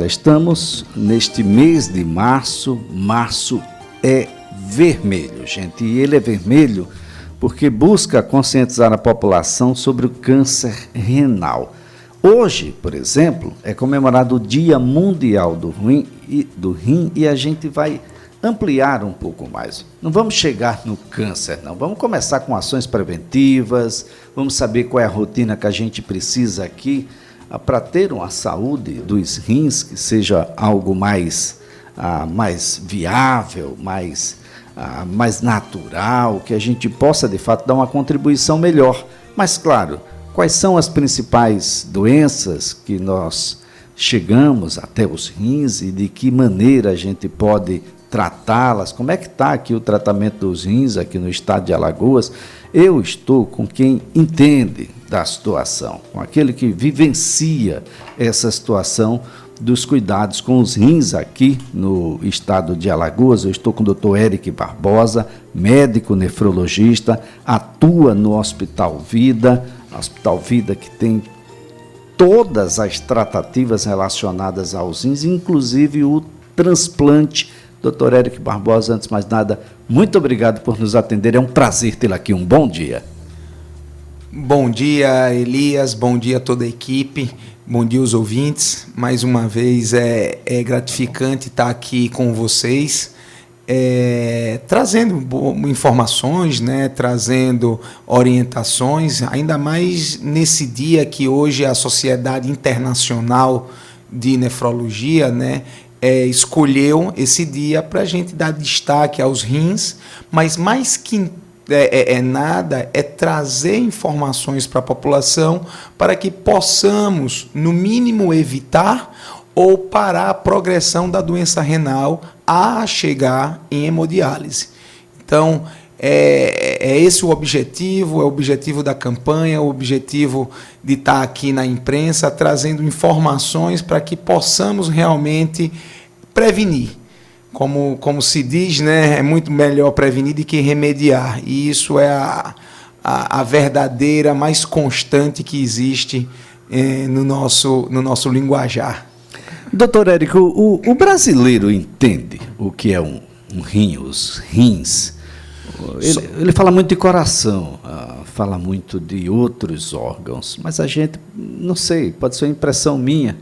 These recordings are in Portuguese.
Estamos neste mês de março. Março é vermelho, gente, e ele é vermelho porque busca conscientizar a população sobre o câncer renal. Hoje, por exemplo, é comemorado o Dia Mundial do Rim e a gente vai ampliar um pouco mais. Não vamos chegar no câncer, não. Vamos começar com ações preventivas, vamos saber qual é a rotina que a gente precisa aqui para ter uma saúde dos rins que seja algo mais viável, mais natural, que a gente possa, de fato, dar uma contribuição melhor. Mas, claro, quais são as principais doenças que nós chegamos até os rins e de que maneira a gente pode tratá-las? Como é que está aqui o tratamento dos rins aqui no estado de Alagoas? Eu estou com quem entende da situação, com aquele que vivencia essa situação dos cuidados com os rins aqui no estado de Alagoas. Eu estou com o Dr. Eric Barbosa, médico nefrologista, atua no Hospital Vida que tem todas as tratativas relacionadas aos rins, inclusive o transplante. Dr. Eric Barbosa, antes de mais nada, muito obrigado por nos atender, é um prazer tê-lo aqui, um bom dia. Bom dia, Elias, bom dia a toda a equipe, bom dia aos ouvintes. Mais uma vez é gratificante estar aqui com vocês, trazendo informações, né, trazendo orientações, ainda mais nesse dia que hoje a Sociedade Internacional de Nefrologia, né, escolheu esse dia para a gente dar destaque aos rins, mas mais que nada, é trazer informações para a população para que possamos, no mínimo, evitar ou parar a progressão da doença renal a chegar em hemodiálise. Então, é esse o objetivo, é o objetivo da campanha, o objetivo de estar aqui na imprensa, trazendo informações para que possamos realmente prevenir. Como se diz, né, é muito melhor prevenir do que remediar. E isso é a verdadeira, mais constante que existe no nosso linguajar. Doutor Érico, o brasileiro entende o que é um rim, os rins. Ele fala muito de coração, fala muito de outros órgãos, mas a gente, não sei, pode ser uma impressão minha,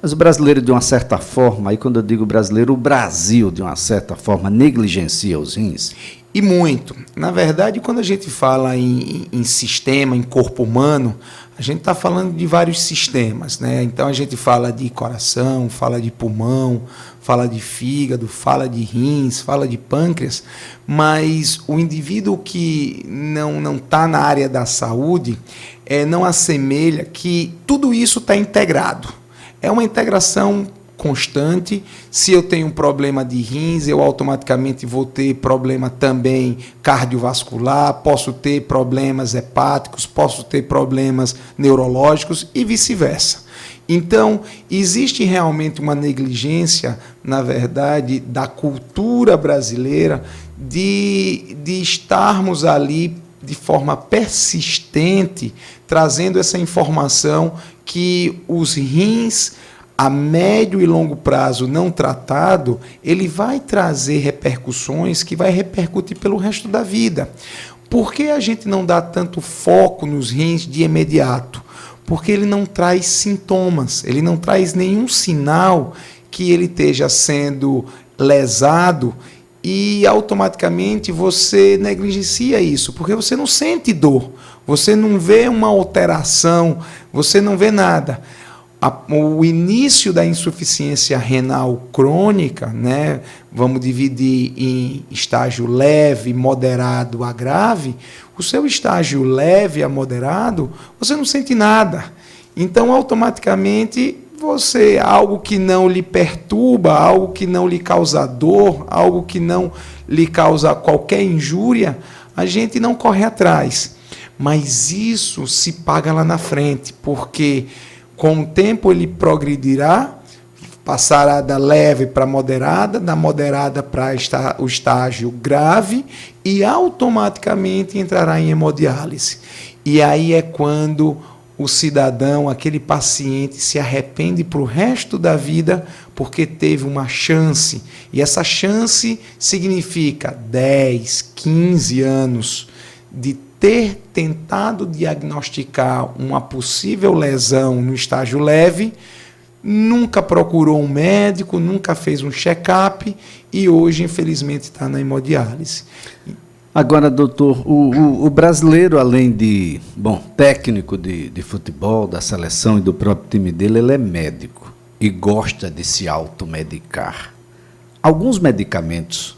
mas o brasileiro, de uma certa forma, aí quando eu digo brasileiro, o Brasil, de uma certa forma, negligencia os rins? E muito. Na verdade, quando a gente fala em sistema, em corpo humano, a gente está falando de vários sistemas, né? Então, a gente fala de coração, fala de pulmão, fala de fígado, fala de rins, fala de pâncreas, mas o indivíduo que não está na área da saúde não assemelha que tudo isso está integrado. É uma integração constante. Se eu tenho um problema de rins, eu automaticamente vou ter problema também cardiovascular, posso ter problemas hepáticos, posso ter problemas neurológicos e vice-versa. Então, existe realmente uma negligência, na verdade, da cultura brasileira de estarmos ali de forma persistente, trazendo essa informação que os rins, a médio e longo prazo não tratado, ele vai trazer repercussões que vai repercutir pelo resto da vida. Por que a gente não dá tanto foco nos rins de imediato? Porque ele não traz sintomas, ele não traz nenhum sinal que ele esteja sendo lesado e automaticamente você negligencia isso, porque você não sente dor, você não vê uma alteração, você não vê nada. O início da insuficiência renal crônica, né, vamos dividir em estágio leve, moderado a grave. O seu estágio leve a moderado, você não sente nada. Então, automaticamente, algo que não lhe perturba, algo que não lhe causa dor, algo que não lhe causa qualquer injúria, a gente não corre atrás. Mas isso se paga lá na frente, porque com o tempo ele progredirá, passará da leve para moderada, da moderada para o estágio grave e automaticamente entrará em hemodiálise. E aí é quando o cidadão, aquele paciente, se arrepende para o resto da vida porque teve uma chance. E essa chance significa 10, 15 anos de ter tentado diagnosticar uma possível lesão no estágio leve, nunca procurou um médico, nunca fez um check-up e hoje, infelizmente, está na hemodiálise. Agora, doutor, o brasileiro, além de, técnico de futebol, da seleção e do próprio time dele, ele é médico e gosta de se automedicar. Alguns medicamentos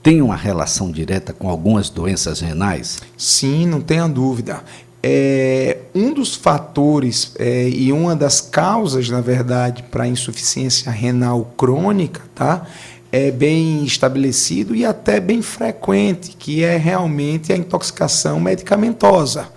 têm uma relação direta com algumas doenças renais? Sim, não tenha dúvida. Um dos fatores e uma das causas, na verdade, para a insuficiência renal crônica, tá? É bem estabelecido e até bem frequente, que é realmente a intoxicação medicamentosa.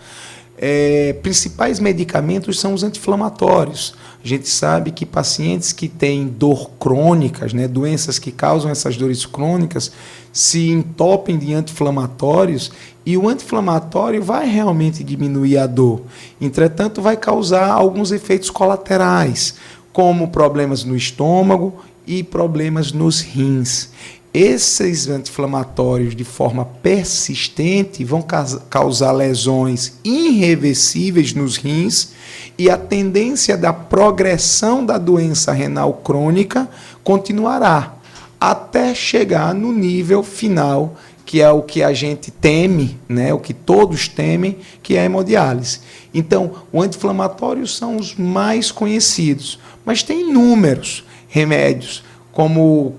Principais medicamentos são os anti-inflamatórios. A gente sabe que pacientes que têm dor crônicas, né, doenças que causam essas dores crônicas, se entopem de anti-inflamatórios e o anti-inflamatório vai realmente diminuir a dor. Entretanto, vai causar alguns efeitos colaterais, como problemas no estômago e problemas nos rins. Esses anti-inflamatórios, de forma persistente, vão causar lesões irreversíveis nos rins e a tendência da progressão da doença renal crônica continuará até chegar no nível final, que é o que a gente teme, né, o que todos temem, que é a hemodiálise. Então, os anti-inflamatórios são os mais conhecidos, mas tem inúmeros remédios, como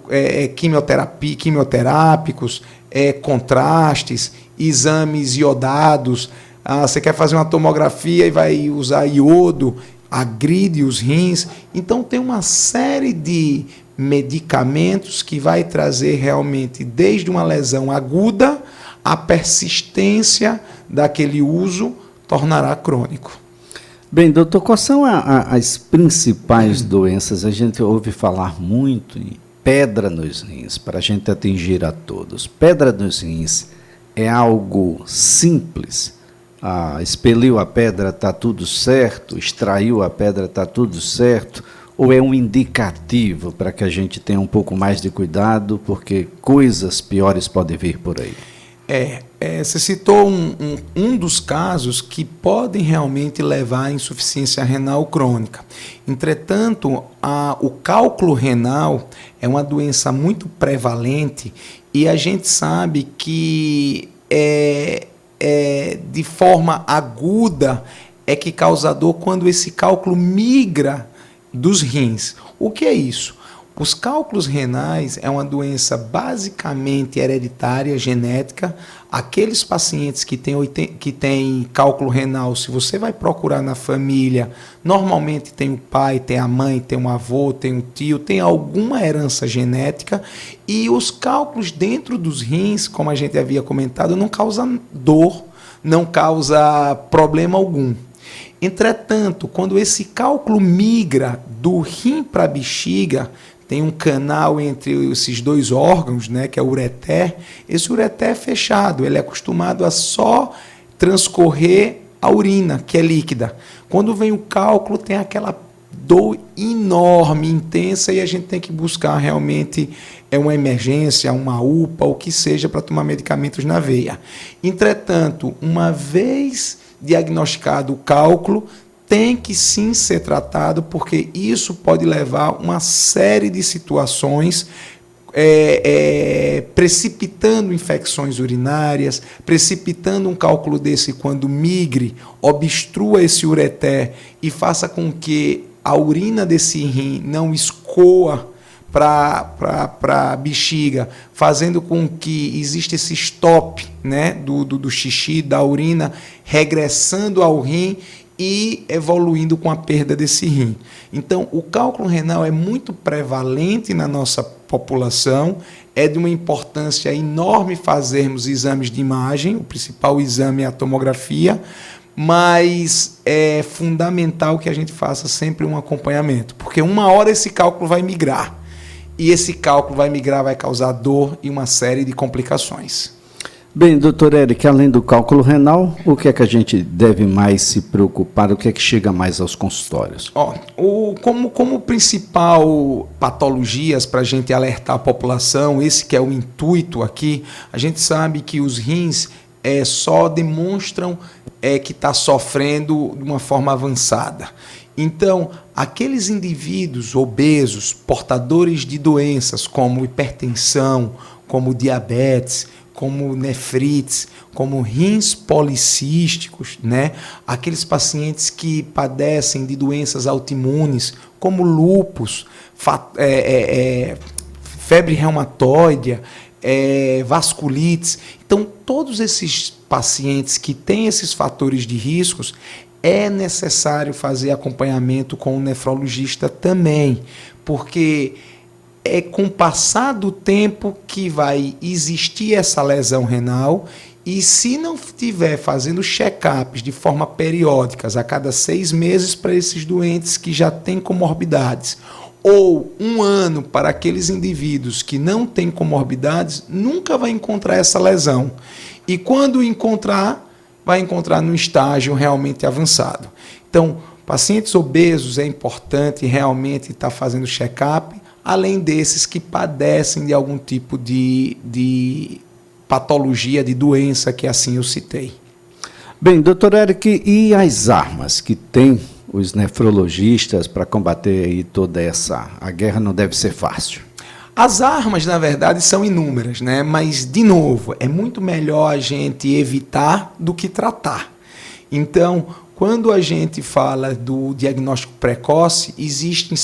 quimioterápicos, contrastes, exames iodados. Você quer fazer uma tomografia e vai usar iodo, agride os rins. Então, tem uma série de medicamentos que vai trazer realmente, desde uma lesão aguda, a persistência daquele uso tornará crônico. Bem, doutor, quais são as principais doenças? A gente ouve falar muito em pedra nos rins, para a gente atingir a todos. Pedra nos rins é algo simples? Expeliu a pedra, está tudo certo? Extraiu a pedra, está tudo certo? Ou é um indicativo para que a gente tenha um pouco mais de cuidado, porque coisas piores podem vir por aí? Você citou um dos casos que podem realmente levar à insuficiência renal crônica. Entretanto, o cálculo renal é uma doença muito prevalente e a gente sabe que de forma aguda é que causa dor quando esse cálculo migra dos rins. O que é isso? Os cálculos renais é uma doença basicamente hereditária, genética. Aqueles pacientes que têm cálculo renal, se você vai procurar na família, normalmente tem o pai, tem a mãe, tem um avô, tem um tio, tem alguma herança genética. E os cálculos dentro dos rins, como a gente havia comentado, não causam dor, não causa problema algum. Entretanto, quando esse cálculo migra do rim para a bexiga, tem um canal entre esses dois órgãos, né, que é o ureter. Esse ureter é fechado, ele é acostumado a só transcorrer a urina, que é líquida. Quando vem o cálculo, tem aquela dor enorme, intensa, e a gente tem que buscar realmente uma emergência, uma UPA, o que seja, para tomar medicamentos na veia. Entretanto, uma vez diagnosticado o cálculo, tem que sim ser tratado, porque isso pode levar a uma série de situações, precipitando infecções urinárias, precipitando um cálculo desse quando migre, obstrua esse ureter e faça com que a urina desse rim não escoa para a bexiga, fazendo com que exista esse stop, né, do xixi, da urina, regressando ao rim e evoluindo com a perda desse rim. Então, o cálculo renal é muito prevalente na nossa população, é de uma importância enorme fazermos exames de imagem, o principal exame é a tomografia, mas é fundamental que a gente faça sempre um acompanhamento, porque uma hora esse cálculo vai migrar, e esse cálculo vai migrar, vai causar dor e uma série de complicações. Bem, doutor Eric, além do cálculo renal, o que é que a gente deve mais se preocupar? O que é que chega mais aos consultórios? Como principal patologias para a gente alertar a população, esse que é o intuito aqui, a gente sabe que os rins só demonstram que está sofrendo de uma forma avançada. Então, aqueles indivíduos obesos, portadores de doenças como hipertensão, como diabetes, como nefrites, como rins policísticos, né? Aqueles pacientes que padecem de doenças autoimunes, como lúpus, febre reumatoide, vasculites. Então, todos esses pacientes que têm esses fatores de riscos, é necessário fazer acompanhamento com o nefrologista também, porque é com o passar do tempo que vai existir essa lesão renal, e se não estiver fazendo check-ups de forma periódicas, a cada 6 meses para esses doentes que já têm comorbidades, ou 1 ano para aqueles indivíduos que não têm comorbidades, nunca vai encontrar essa lesão. E quando encontrar, vai encontrar no estágio realmente avançado. Então, pacientes obesos é importante realmente estar fazendo check-up, além desses que padecem de algum tipo de patologia, de doença, que assim eu citei. Bem, doutor Eric, e as armas que tem os nefrologistas para combater aí toda essa... A guerra não deve ser fácil. As armas, na verdade, são inúmeras, né? Mas, de novo, é muito melhor a gente evitar do que tratar. Então, quando a gente fala do diagnóstico precoce, existe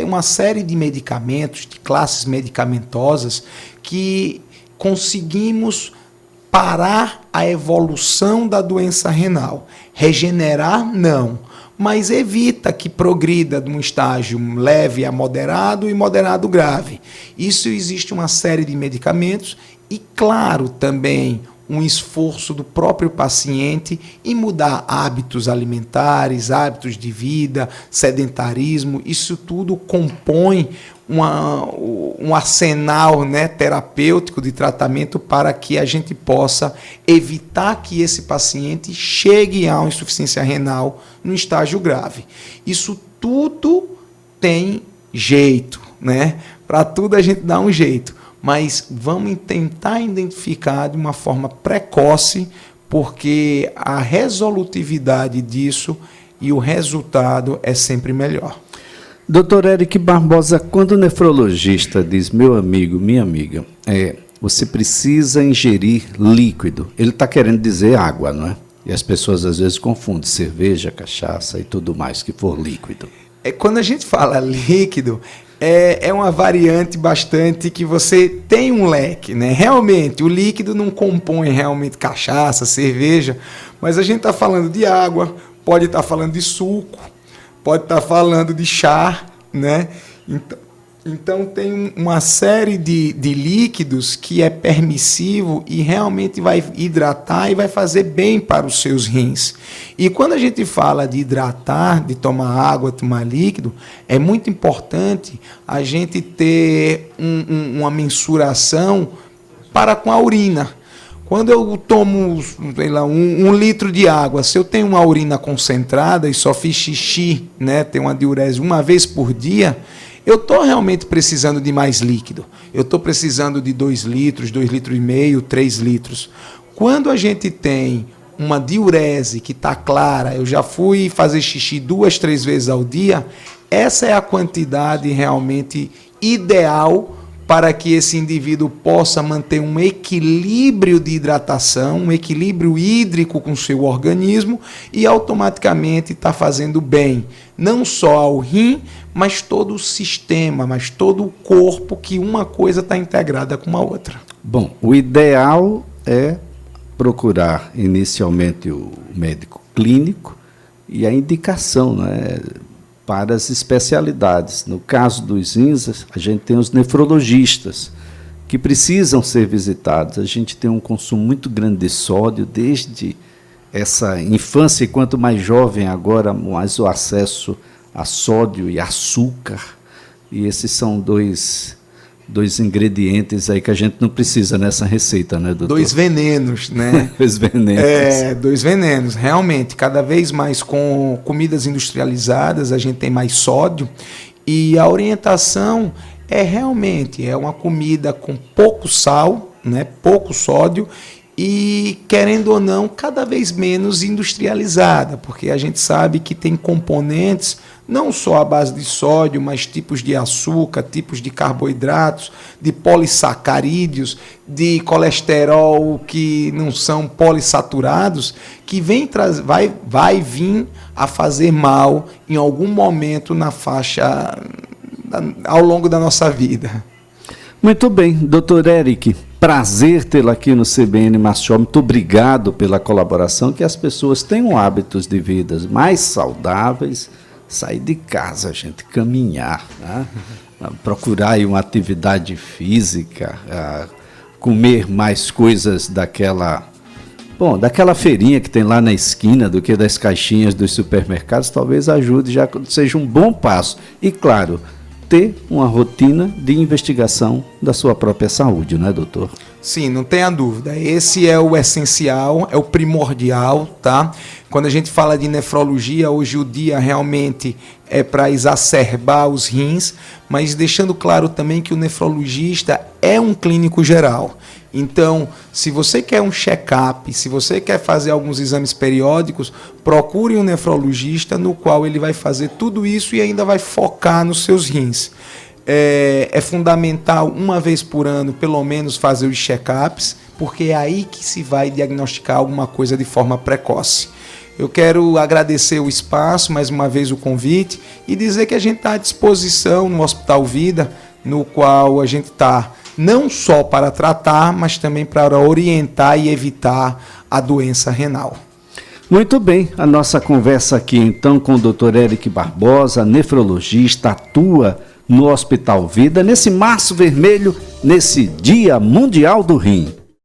uma série de medicamentos, de classes medicamentosas, que conseguimos parar a evolução da doença renal. Regenerar, não, mas evita que progrida de um estágio leve a moderado e moderado grave. Isso existe uma série de medicamentos e, claro, também um esforço do próprio paciente em mudar hábitos alimentares, hábitos de vida, sedentarismo. Isso tudo compõe um arsenal, né, terapêutico de tratamento para que a gente possa evitar que esse paciente chegue a uma insuficiência renal no estágio grave. Isso tudo tem jeito, né? Para tudo a gente dá um jeito, mas vamos tentar identificar de uma forma precoce, porque a resolutividade disso e o resultado é sempre melhor. Doutor Eric Barbosa, quando o nefrologista diz, meu amigo, minha amiga, você precisa ingerir líquido, ele está querendo dizer água, não é? E as pessoas às vezes confundem cerveja, cachaça e tudo mais que for líquido. Quando a gente fala líquido, é uma variante bastante que você tem um leque, né? Realmente, o líquido não compõe realmente cachaça, cerveja, mas a gente está falando de água, pode estar falando de suco, pode estar falando de chá, né? Então tem uma série de líquidos que é permissivo e realmente vai hidratar e vai fazer bem para os seus rins. E quando a gente fala de hidratar, de tomar água, tomar líquido, é muito importante a gente ter uma mensuração para com a urina. Quando eu tomo, sei lá, 1 litro de água, se eu tenho uma urina concentrada e só fiz xixi, né, tenho uma diurese 1 vez por dia, eu estou realmente precisando de mais líquido. Eu estou precisando de 2 litros, 2,5 litros, 3 litros. Quando a gente tem uma diurese que está clara, eu já fui fazer xixi 2, 3 vezes ao dia, essa é a quantidade realmente ideal para que esse indivíduo possa manter um equilíbrio de hidratação, um equilíbrio hídrico com o seu organismo e automaticamente está fazendo bem, não só ao rim, mas todo o sistema, mas todo o corpo, que uma coisa está integrada com a outra. Bom, o ideal é procurar inicialmente o médico clínico e a indicação, né, para as especialidades. No caso dos rins, a gente tem os nefrologistas, que precisam ser visitados. A gente tem um consumo muito grande de sódio, desde essa infância, e quanto mais jovem agora, mais o acesso a sódio e açúcar. E esses são dois dois ingredientes aí que a gente não precisa nessa receita, né, doutor? 2 venenos, né? 2 venenos. 2 venenos. Realmente, cada vez mais com comidas industrializadas, a gente tem mais sódio. E a orientação realmente uma comida com pouco sal, né? Pouco sódio. E, querendo ou não, cada vez menos industrializada, porque a gente sabe que tem componentes, não só à base de sódio, mas tipos de açúcar, tipos de carboidratos, de polissacarídeos, de colesterol que não são polissaturados, que vai vir a fazer mal em algum momento na faixa, ao longo da nossa vida. Muito bem, doutor Eric, prazer tê-lo aqui no CBN Maceió. Muito obrigado pela colaboração, que as pessoas tenham hábitos de vida mais saudáveis, sair de casa, gente, caminhar, né? Procurar aí uma atividade física, comer mais coisas daquela feirinha que tem lá na esquina do que das caixinhas dos supermercados, talvez ajude, já seja um bom passo. E claro, ter uma rotina de investigação da sua própria saúde, não é, doutor? Sim, não tenha dúvida. Esse é o essencial, é o primordial, tá? Quando a gente fala de nefrologia, hoje o dia realmente é para exacerbar os rins, mas deixando claro também que o nefrologista é um clínico geral. Então, se você quer um check-up, se você quer fazer alguns exames periódicos, procure um nefrologista no qual ele vai fazer tudo isso e ainda vai focar nos seus rins. É fundamental, uma vez por ano, pelo menos, fazer os check-ups, porque é aí que se vai diagnosticar alguma coisa de forma precoce. Eu quero agradecer o espaço, mais uma vez o convite, e dizer que a gente está à disposição no Hospital Vida, no qual a gente está não só para tratar, mas também para orientar e evitar a doença renal. Muito bem, a nossa conversa aqui então com o Dr. Eric Barbosa, nefrologista, atua no Hospital Vida, nesse Março Vermelho, nesse Dia Mundial do Rim.